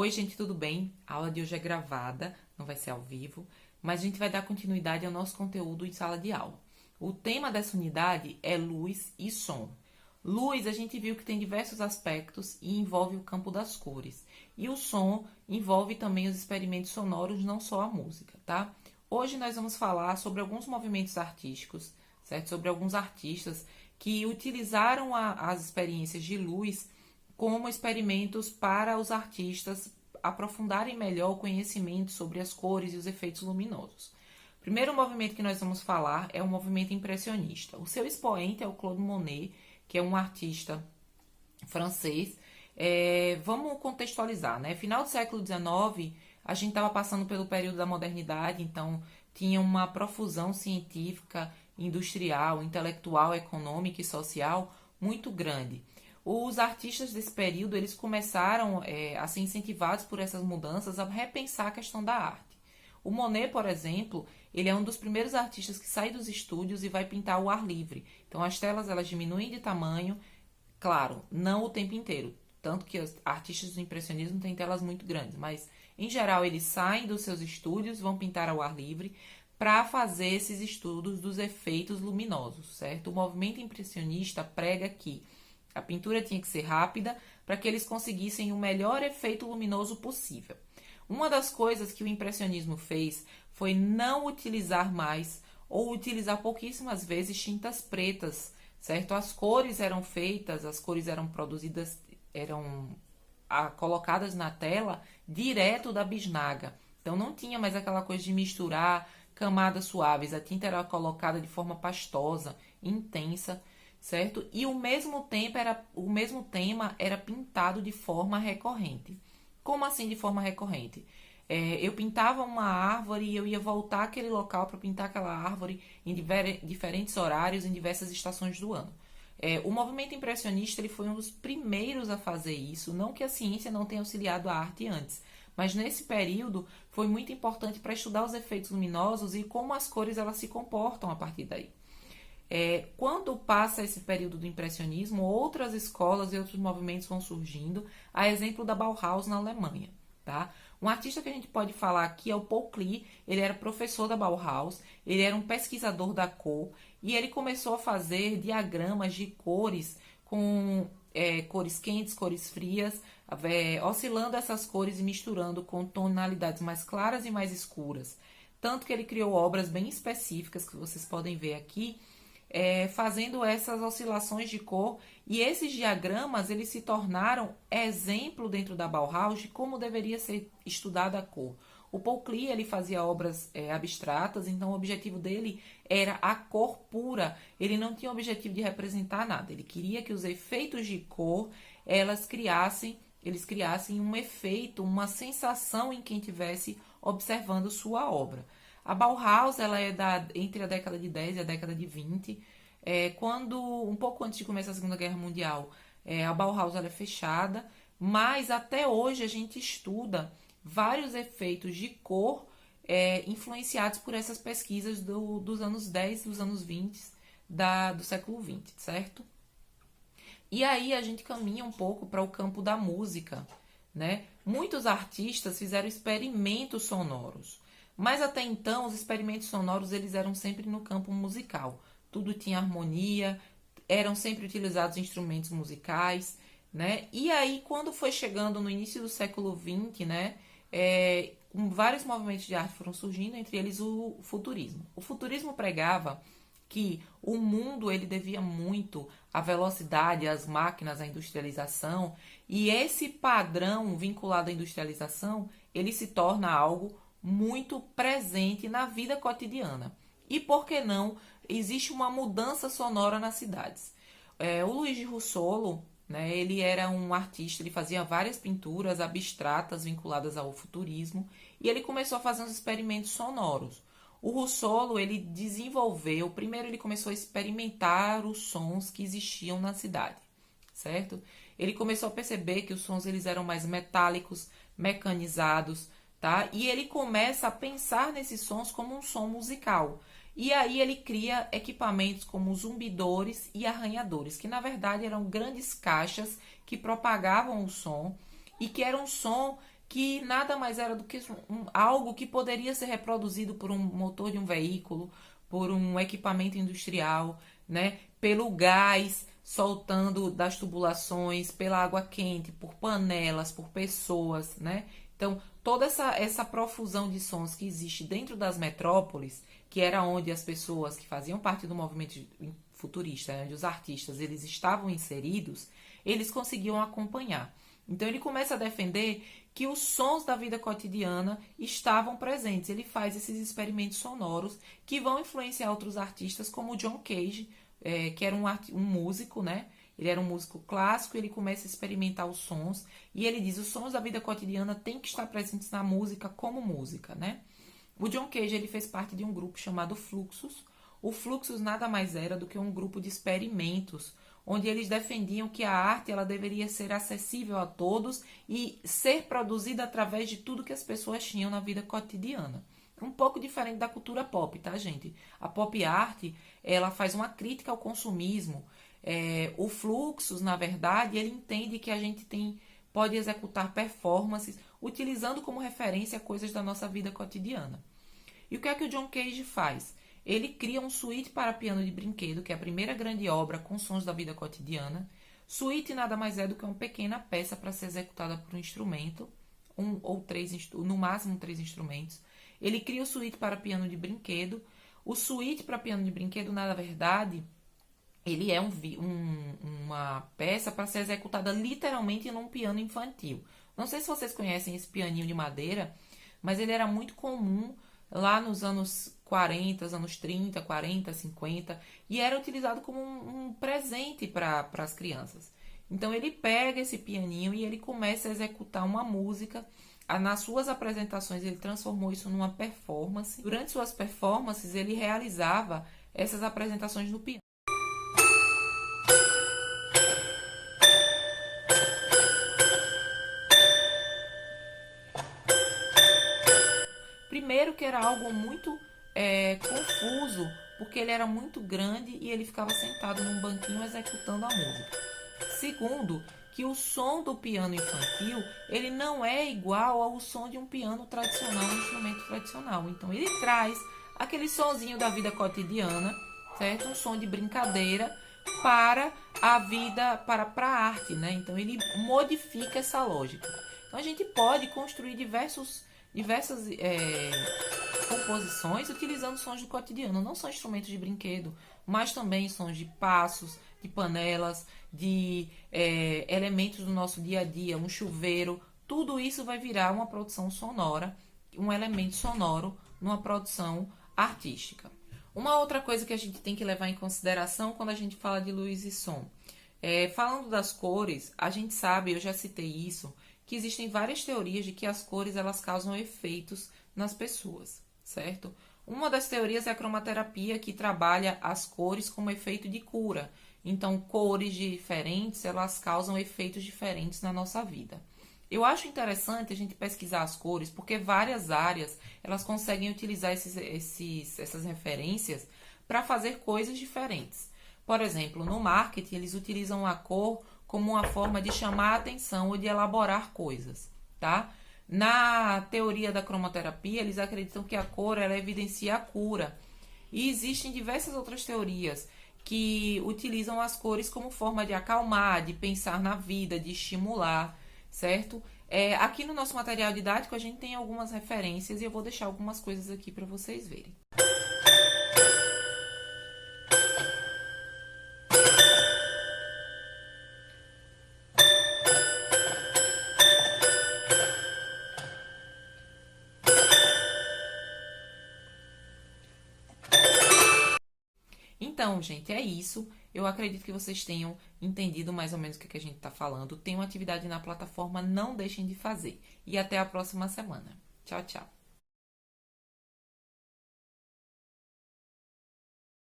Oi, gente, tudo bem? A aula de hoje é gravada, não vai ser ao vivo, mas a gente vai dar continuidade ao nosso conteúdo em sala de aula. O tema dessa unidade é luz e som. Luz, a gente viu que tem diversos aspectos e envolve o campo das cores. E o som envolve também os experimentos sonoros, não só a música, tá? Hoje nós vamos falar sobre alguns movimentos artísticos, certo? Sobre alguns artistas que utilizaram as experiências de luz como experimentos para os artistas aprofundarem melhor o conhecimento sobre as cores e os efeitos luminosos. O primeiro movimento que nós vamos falar é o movimento impressionista. O seu expoente é o Claude Monet, que é um artista francês. Vamos contextualizar, né? Final do século XIX, a gente estava passando pelo período da modernidade, então tinha uma profusão científica, industrial, intelectual, econômica e social muito grande. Os artistas desse período, eles começaram a ser incentivados por essas mudanças a repensar a questão da arte. O Monet, por exemplo, ele é um dos primeiros artistas que sai dos estúdios e vai pintar ao ar livre. Então, as telas elas diminuem de tamanho, claro, não o tempo inteiro. Tanto que os artistas do impressionismo têm telas muito grandes, mas, em geral, eles saem dos seus estúdios, vão pintar ao ar livre para fazer esses estudos dos efeitos luminosos, certo? O movimento impressionista prega que a pintura tinha que ser rápida para que eles conseguissem o melhor efeito luminoso possível. Uma das coisas que o impressionismo fez foi não utilizar mais ou utilizar pouquíssimas vezes tintas pretas, certo? As cores eram feitas, as cores eram produzidas, eram colocadas na tela direto da bisnaga. Então não tinha mais aquela coisa de misturar camadas suaves, a tinta era colocada de forma pastosa, intensa, certo? E o mesmo tema era pintado de forma recorrente. Como assim de forma recorrente? Eu pintava uma árvore e eu ia voltar àquele local para pintar aquela árvore em diferentes horários, em diversas estações do ano. O movimento impressionista ele foi um dos primeiros a fazer isso, não que a ciência não tenha auxiliado a arte antes, mas nesse período foi muito importante para estudar os efeitos luminosos e como as cores elas se comportam a partir daí. Quando passa esse período do impressionismo, outras escolas e outros movimentos vão surgindo, a exemplo da Bauhaus na Alemanha. Tá? Um artista que a gente pode falar aqui é o Paul Klee. Ele era professor da Bauhaus, ele era um pesquisador da cor e ele começou a fazer diagramas de cores com cores quentes, cores frias, oscilando essas cores e misturando com tonalidades mais claras e mais escuras. Tanto que ele criou obras bem específicas que vocês podem ver aqui, fazendo essas oscilações de cor, e esses diagramas eles se tornaram exemplo dentro da Bauhaus de como deveria ser estudada a cor. O Paul Klee ele fazia obras abstratas, então o objetivo dele era a cor pura, ele não tinha o objetivo de representar nada, ele queria que os efeitos de cor eles criassem um efeito, uma sensação em quem estivesse observando sua obra. A Bauhaus ela é entre a década de 10 e a década de 20, quando, um pouco antes de começar a Segunda Guerra Mundial, a Bauhaus ela é fechada, mas até hoje a gente estuda vários efeitos de cor influenciados por essas pesquisas dos anos 10, dos anos 20 do século 20, certo? E aí a gente caminha um pouco para o campo da música, né? Muitos artistas fizeram experimentos sonoros, mas até então os experimentos sonoros eles eram sempre no campo musical. Tudo tinha harmonia, eram sempre utilizados instrumentos musicais, né? E aí quando foi chegando no início do século XX, né? Vários movimentos de arte foram surgindo, entre eles o futurismo. O futurismo pregava que o mundo ele devia muito à velocidade, às máquinas, à industrialização, e esse padrão vinculado à industrialização ele se torna algo muito presente na vida cotidiana. E por que não? Existe uma mudança sonora nas cidades. O Luiz de Russolo, né, ele era um artista, ele fazia várias pinturas abstratas vinculadas ao futurismo e ele começou a fazer uns experimentos sonoros. O Russolo, ele desenvolveu, primeiro ele começou a experimentar os sons que existiam na cidade, certo? Ele começou a perceber que os sons eles eram mais metálicos, mecanizados, tá? E ele começa a pensar nesses sons como um som musical. E aí ele cria equipamentos como zumbidores e arranhadores, que na verdade eram grandes caixas que propagavam o som e que era um som que nada mais era do que algo que poderia ser reproduzido por um motor de um veículo, por um equipamento industrial, né? Pelo gás soltando das tubulações, pela água quente, por panelas, por pessoas, né? Então, toda essa profusão de sons que existe dentro das metrópoles, que era onde as pessoas que faziam parte do movimento futurista, onde os artistas eles estavam inseridos, eles conseguiam acompanhar. Então ele começa a defender que os sons da vida cotidiana estavam presentes. Ele faz esses experimentos sonoros que vão influenciar outros artistas, como o John Cage, que era um músico, né? Ele era um músico clássico, ele começa a experimentar os sons e ele diz: os sons da vida cotidiana têm que estar presentes na música como música, né? O John Cage ele fez parte de um grupo chamado Fluxus. O Fluxus nada mais era do que um grupo de experimentos onde eles defendiam que a arte ela deveria ser acessível a todos e ser produzida através de tudo que as pessoas tinham na vida cotidiana. Um pouco diferente da cultura pop, tá, gente? A pop art, ela faz uma crítica ao consumismo. O Fluxus, na verdade, ele entende que a gente pode executar performances utilizando como referência coisas da nossa vida cotidiana. E o que é que o John Cage faz? Ele cria um suíte para piano de brinquedo, que é a primeira grande obra com sons da vida cotidiana. Suíte nada mais é do que uma pequena peça para ser executada por um instrumento, no máximo 3 instrumentos. Ele cria o suíte para piano de brinquedo. O suíte para piano de brinquedo, na verdade, ele é uma peça para ser executada literalmente num piano infantil. Não sei se vocês conhecem esse pianinho de madeira, mas ele era muito comum lá nos anos 40, anos 30, 40, 50, e era utilizado como um presente para as crianças. Então ele pega esse pianinho e ele começa a executar uma música. Nas suas apresentações ele transformou isso numa performance. Durante suas performances ele realizava essas apresentações no piano. Primeiro que era algo muito confuso, porque ele era muito grande e ele ficava sentado num banquinho executando a música. Segundo, que o som do piano infantil, ele não é igual ao som de um piano tradicional, um instrumento tradicional. Então ele traz aquele sonzinho da vida cotidiana, certo? Um som de brincadeira para a vida, para a arte, né? Então ele modifica essa lógica. Então a gente pode construir diversas composições utilizando sons do cotidiano. Não só instrumentos de brinquedo, mas também sons de passos, de panelas, de elementos do nosso dia a dia, um chuveiro. Tudo isso vai virar uma produção sonora, um elemento sonoro numa produção artística. Uma outra coisa que a gente tem que levar em consideração quando a gente fala de luz e som. Falando das cores, a gente sabe, eu já citei isso, que existem várias teorias de que as cores elas causam efeitos nas pessoas, certo? Uma das teorias é a cromaterapia, que trabalha as cores como efeito de cura. Então, cores diferentes, elas causam efeitos diferentes na nossa vida. Eu acho interessante a gente pesquisar as cores, porque várias áreas elas conseguem utilizar essas referências para fazer coisas diferentes. Por exemplo, no marketing, eles utilizam a cor como uma forma de chamar a atenção ou de elaborar coisas, tá? Na teoria da cromoterapia, eles acreditam que a cor ela evidencia a cura. E existem diversas outras teorias que utilizam as cores como forma de acalmar, de pensar na vida, de estimular, certo? Aqui no nosso material didático a gente tem algumas referências e eu vou deixar algumas coisas aqui para vocês verem. Então, gente, é isso. Eu acredito que vocês tenham entendido mais ou menos o que a gente está falando. Tem uma atividade na plataforma, não deixem de fazer. E até a próxima semana. Tchau, tchau.